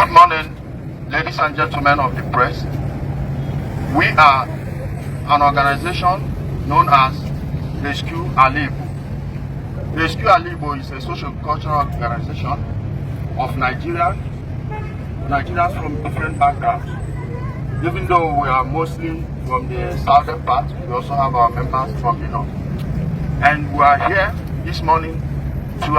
Good morning, ladies and gentlemen of the press. We are an organization known as Rescue Igbo. Rescue Igbo is a social-cultural organization of Nigerians from different backgrounds. Even though we are mostly from the southern part, we also have our members from the north. And we are here this morning to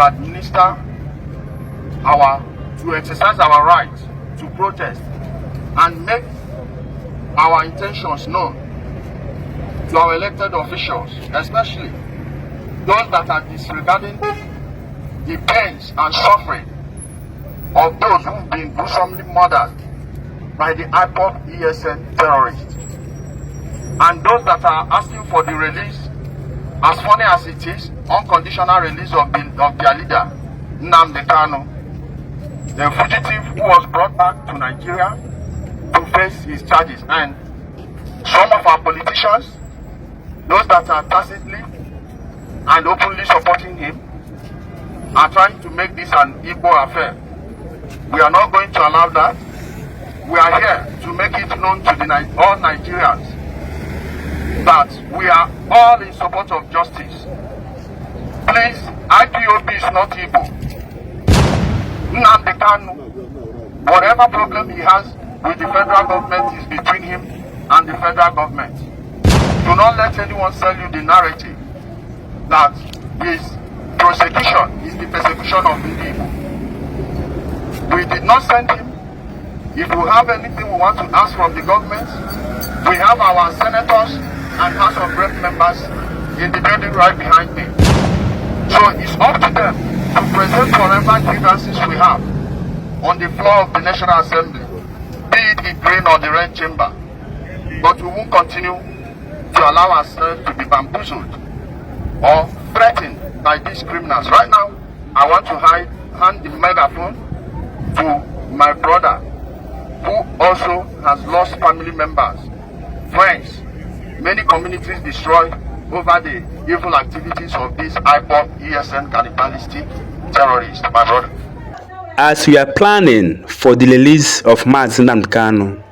exercise our right to protest and make our intentions known to our elected officials, especially those that are disregarding the pains and suffering of those who've been gruesomely murdered by the IPOB ESN terrorists, and those that are asking for the release, as funny as it is, unconditional release of their leader, Nnamdi Kanu, the fugitive who was brought back to Nigeria to face his charges. And some of our politicians, those that are tacitly and openly supporting him, are trying to make this an Igbo affair. We are not going to allow that. We are here to make it known to all Nigerians that we are all in support of justice. Please, IPOB is not Igbo. Nnamdi Kanu, whatever problem he has with the federal government is between him and the federal government. Do not let anyone sell you the narrative that his prosecution is the persecution of the Igbo. We did not send him. If we have anything we want to ask from the government, we have our senators and House of Rep members in the building right behind me. So it's up to them to present whatever grievances we have on the floor of the National Assembly, be it the green or the red chamber. But we won't continue to allow ourselves to be bamboozled or threatened by these criminals. Right now, I want to hand the megaphone to my brother, who also has lost family members, friends, many communities destroyed over the evil activities of these IPOB ESN cannibalistic terrorists, my brother. As we are planning for the release of Mazi Nnamdi Kanu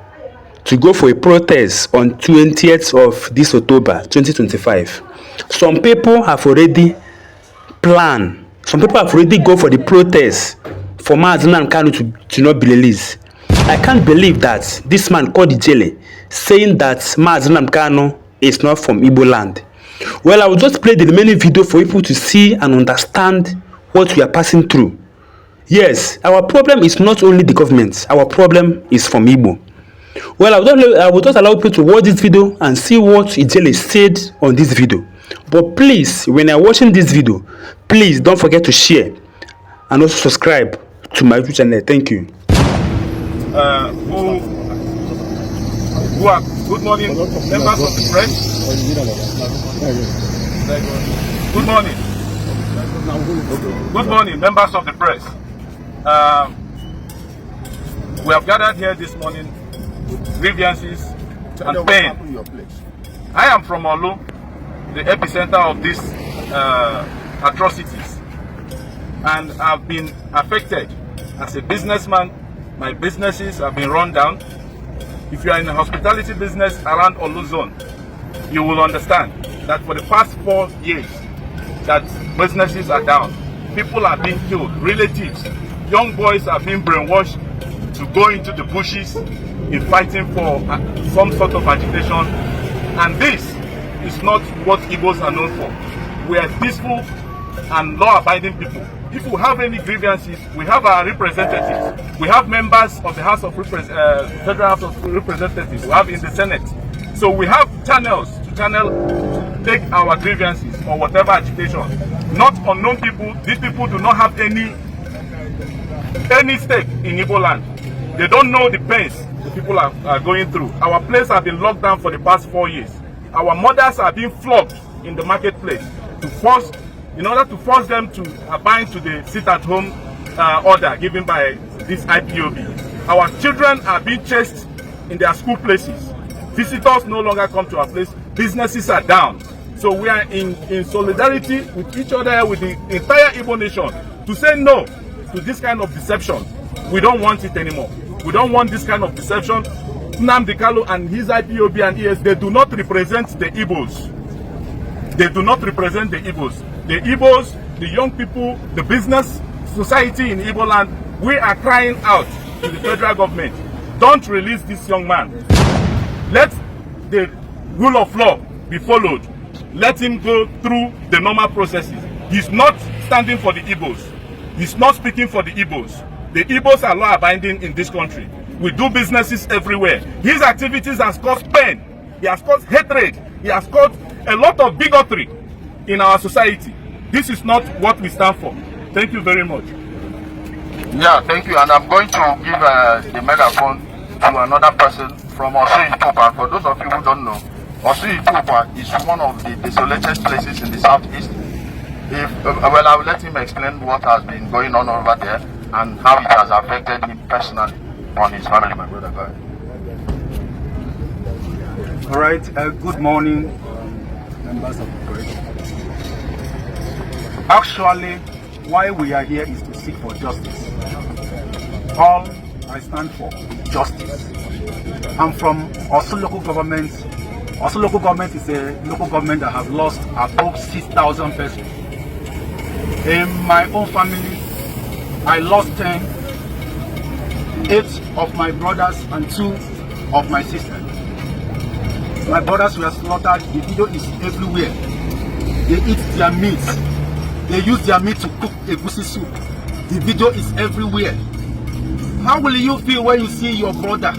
to go for a protest on 20th of this October 2025, some people have already planned, some people have already go for the protest for Mazi Nnamdi Kanu to not be released. I can't believe that this man called Ijele saying that Mazi Nnamdi Kanu is not from Igbo land. Well, I will just play the remaining video for people to see and understand what we are passing through. Yes, our problem is not only the government, our problem is from Igbo. Well, I will just allow people to watch this video and see what Ijele said on this video. But please, when you are watching this video, please don't forget to share and also subscribe to my YouTube channel. Thank you. Good morning, members of the press. Good morning. Good morning, members of the press. We have gathered here this morning with grievances and pain. I am from Olu, the epicenter of these atrocities, and I've been affected as a businessman. My businesses have been run down. If you are in the hospitality business around Olu zone, you will understand that for the past 4 years that businesses are down. People are being killed, relatives, young boys are being brainwashed to go into the bushes in fighting for some sort of agitation. And this is not what Igbos are known for. We are peaceful and law-abiding people. If we have any grievances, we have our representatives. We have members of the Federal House of Representatives. We have in the Senate. So we have channels to take our grievances or whatever agitation. Not unknown people. These people do not have any stake in Igbo land. They don't know the pains the people are going through. Our place has been locked down for the past 4 years. Our mothers are being flogged in the marketplace in order to force them to abide to the sit-at-home order given by this IPOB. Our children are being chased in their school places. Visitors no longer come to our place. Businesses are down. So we are in solidarity with each other, with the entire Igbo nation, to say no to this kind of deception. We don't want it anymore. We don't want this kind of deception. Nnamdi Kanu and his IPOB and ES, they do not represent the Igbos. They do not represent the Igbos. The Igbos, the young people, the business society in Igbo land, we are crying out to the federal government. Don't release this young man. Let the rule of law be followed. Let him go through the normal processes. He's not standing for the Igbos. He's not speaking for the Igbos. The Igbos are law-abiding in this country. We do businesses everywhere. His activities has caused pain. He has caused hatred. He has caused a lot of bigotry in our society. This is not what we stand for. Thank you very much. Yeah, thank you. And I'm going to give the megaphone to another person from Osu Itupa. For those of you who don't know, Osu Itupa is one of the desolated places in the southeast. Well, I will let him explain what has been going on over there and how it has affected him personally on his family, my brother. Go ahead. All right, good morning, members of the press. Actually, why we are here is to seek for justice. All I stand for justice. I'm from Osu local government. Osu local government is a local government that have lost about 6,000 persons. In my own family, I lost 10, 8 of my brothers and 2 of my sisters. My brothers were slaughtered. The video is everywhere. They eat their meat. They use their meat to cook egusi soup. The video is everywhere. How will you feel when you see your brother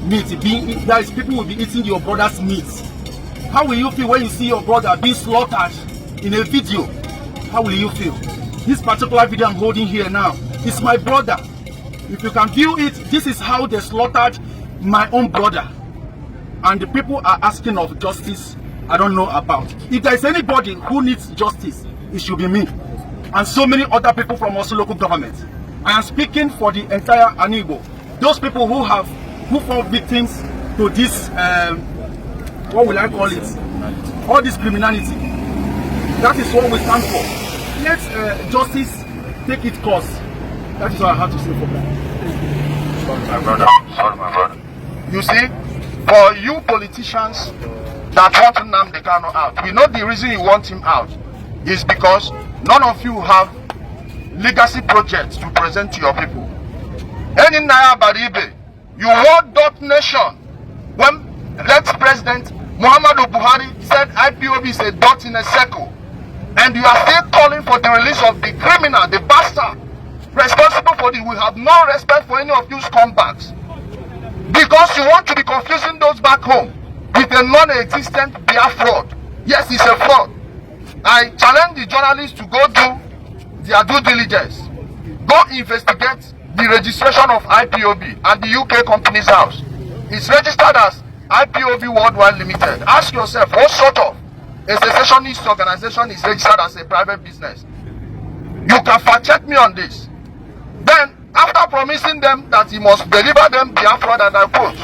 meat being, that is, people will be eating your brother's meat? How will you feel when you see your brother being slaughtered in a video? How will you feel? This particular video I'm holding here now is my brother. If you can view it, this is how they slaughtered my own brother. And the people are asking of justice I don't know about. If there is anybody who needs justice, it should be me. And so many other people from Osu local government. I am speaking for the entire Igbo. Those people who fall victims to this, what will I call it? All this criminality. That is what we stand for. Let justice take its course. That is what I have to say for that. Sorry, my brother. Sorry, my brother. You see, for you politicians that want Nnamdi Kanu out, we know the reason you want him out is because none of you have legacy projects to present to your people. Any Naya Baribe, you want dot nation. When ex-president Muhammadu Buhari said IPOB is a dot in a circle, and you are still calling for the release of the criminal, the bastard responsible for the, we have no respect for any of you scumbags. Because you want to be confusing those back home with a non-existent beer fraud. Yes, it's a fraud. I challenge the journalists to go do their due diligence. Go investigate the registration of IPOB and the UK company's house. It's registered as IPOB Worldwide Limited. Ask yourself, what sort of a secessionist organization is registered as a private business? You can fact check me on this. Then, after promising them that he must deliver them Biafra, and I quote,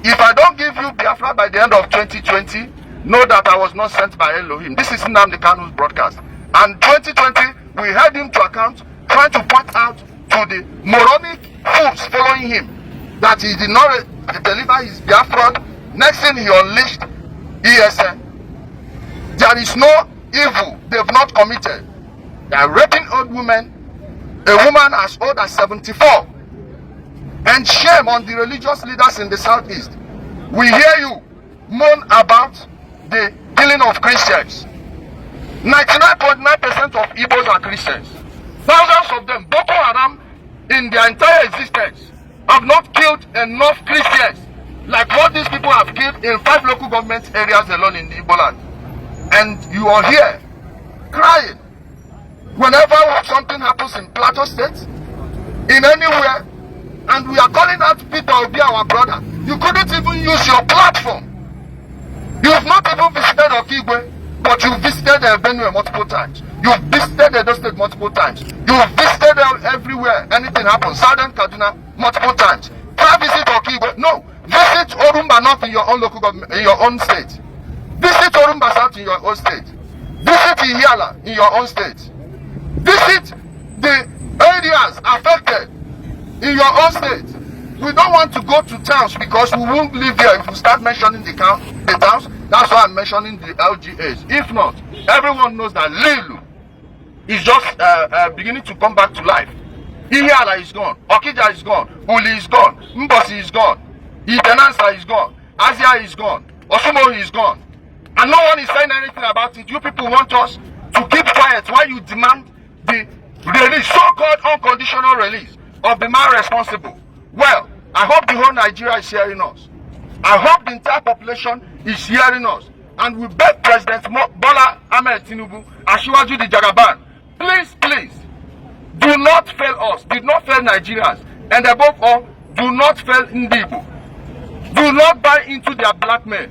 if I don't give you Biafra by the end of 2020, know that I was not sent by Elohim. This is Nnamdi Kanu's broadcast. And 2020, we held him to account, trying to point out to the moronic fools following him that he did not deliver his Biafra. Next thing, he unleashed ESN. There is no evil they've not committed. They are raping old women, a woman as old as 74. And shame on the religious leaders in the southeast. We hear you moan about the killing of Christians. 99.9% of Igbos are Christians. Thousands of them, Boko Haram, in their entire existence, have not killed enough Christians like what these people have killed in 5 local government areas alone in the Igbo land. And you are here crying whenever something happens in Plateau State, in anywhere, and we are calling out Peter Obi, our brother. You couldn't even use your platform. You have not even visited Okigwe, but you visited Benue multiple times. You visited Edo State multiple times. You visited everywhere anything happens. Southern Kaduna multiple times. Try visit Okigwe. No, visit Orumba North in your own local government, in your own state. Visit Orumba South in your own state. Visit Ihiala in your own state. Visit the areas affected in your own state. we don't want to go to towns because we won't live here if we start mentioning the towns. That's why I'm mentioning the LGAs. If not, everyone knows that Lilu is just beginning to come back to life. Ihiala is gone, Okija is gone, Uli is gone, Mbosi is gone, Idenansa is gone, Asia is gone, Osumo is gone. And no one is saying anything about it. You people want us to keep quiet while you demand the release, so-called unconditional release of the man responsible. Well, I hope the whole Nigeria is hearing us. I hope the entire population is hearing us. And we beg President Bola Ahmed Tinubu, Asiwaju the Jagaban, please, do not fail us, did not fail Nigerians, and above all, do not fail Igbo. Do not buy into their blackmail.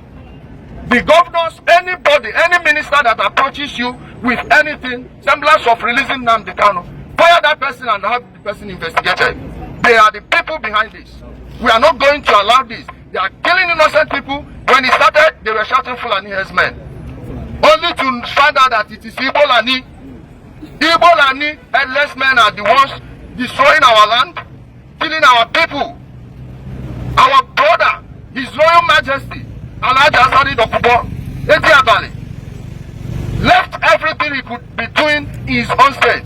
The governors, anybody, any minister that approaches you with anything, semblance of releasing Nnamdi Kanu, fire that person and have the person investigated. They are the people behind this. We are not going to allow this. They are killing innocent people. When it started, they were shouting Fulani headsmen. Only to find out that it is Igbo Lani. Igbo Lani headless men are the ones destroying our land, killing our people. Our brother, His Royal Majesty, Alhaji Asari Dokubo, Etiabali, left everything he could be doing in his own state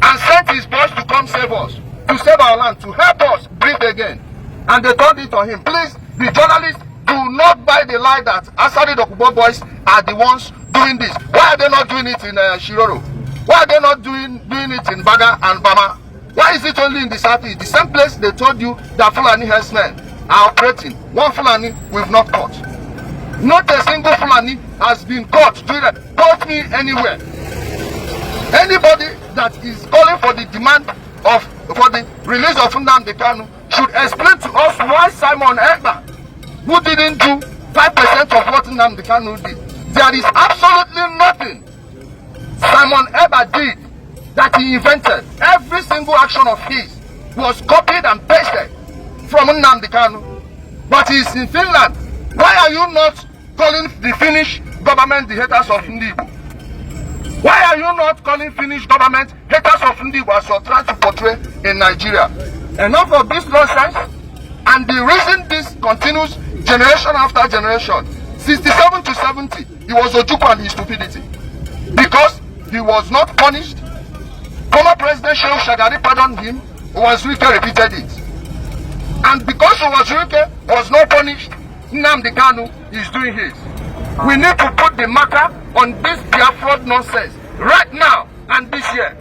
and sent his boys to come save us, to save our land, to help us breathe again. And they turned it on him. Please, the journalists, do not buy the lie that Asari Dokubo boys are the ones doing this. Why are they not doing it in Shiroro? Why are they not doing it in Baga and Bama? Why is it only in the southeast? The same place they told you that Fulani herdsmen are operating. One Fulani we've not caught. Not a single Fulani has been caught. Caught me anywhere. Anybody that is calling for the demand for the release of Nnamdi Kanu should explain to us why Simon Ekpa, who didn't do 5% of what Nnamdi Kanu did, there is absolutely nothing Simon Ekpa did that he invented. Every single action of his was copied and pasted from Nnamdi Kanu. But he's in Finland. Why are you not calling the Finnish government the haters of Igbo? Why are you not calling Finnish government haters of Igbo as you're trying to portray in Nigeria? Enough of this nonsense. And the reason this continues generation after generation, 67 to 70, it was Ojukwu and his stupidity. Because he was not punished. Former President Shehu Shagari pardoned him. Uwazurike repeated it. And because Uwazurike was not punished, Nnamdi Kanu is doing his. We need to put the marker on this Biafra nonsense right now and this year.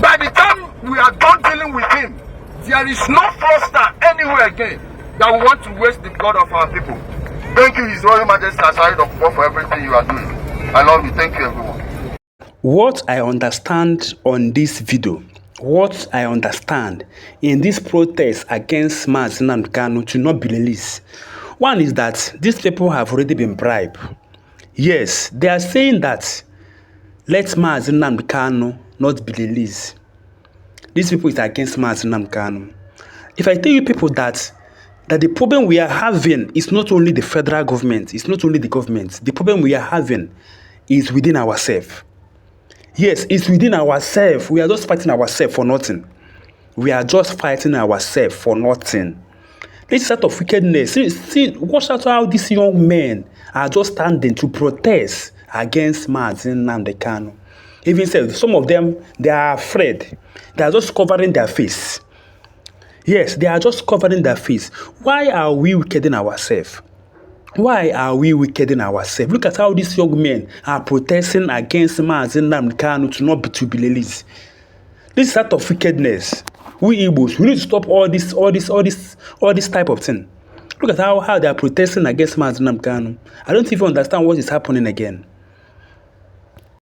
By the time we are done dealing with him, there is no fraudster anywhere again that we want to waste the blood of our people. Thank you, His Royal Majesty Asari Dokubo, for everything you are doing. I love you. Thank you, everyone. What I understand on this video, what I understand in this protest against Mazi Nnamdi Kanu to not be released, one is that these people have already been bribed. Yes, they are saying that let Mazi Nnamdi Kanu not be released. These people is against Mazi Nnamdi Kanu. If I tell you people that the problem we are having is not only the federal government, it's not only the government. The problem we are having is within ourselves. Yes, it's within ourselves. We are just fighting ourselves for nothing. We are just fighting ourselves for nothing. This sort of wickedness. See, watch out how these young men are just standing to protest against Mazi Nnamdi Kanu. Even said some of them, they are afraid. They are just covering their face. Yes, they are just covering their face. Why are we wickeding ourselves? Why are we wickeding ourselves? Look at how these young men are protesting against Mazi Nnamdi Kanu to be released. This sort of wickedness. We Igbos, we need to stop all this type of thing. Look at how they are protesting against Mazi Nnamdi Kanu. I don't even understand what is happening again.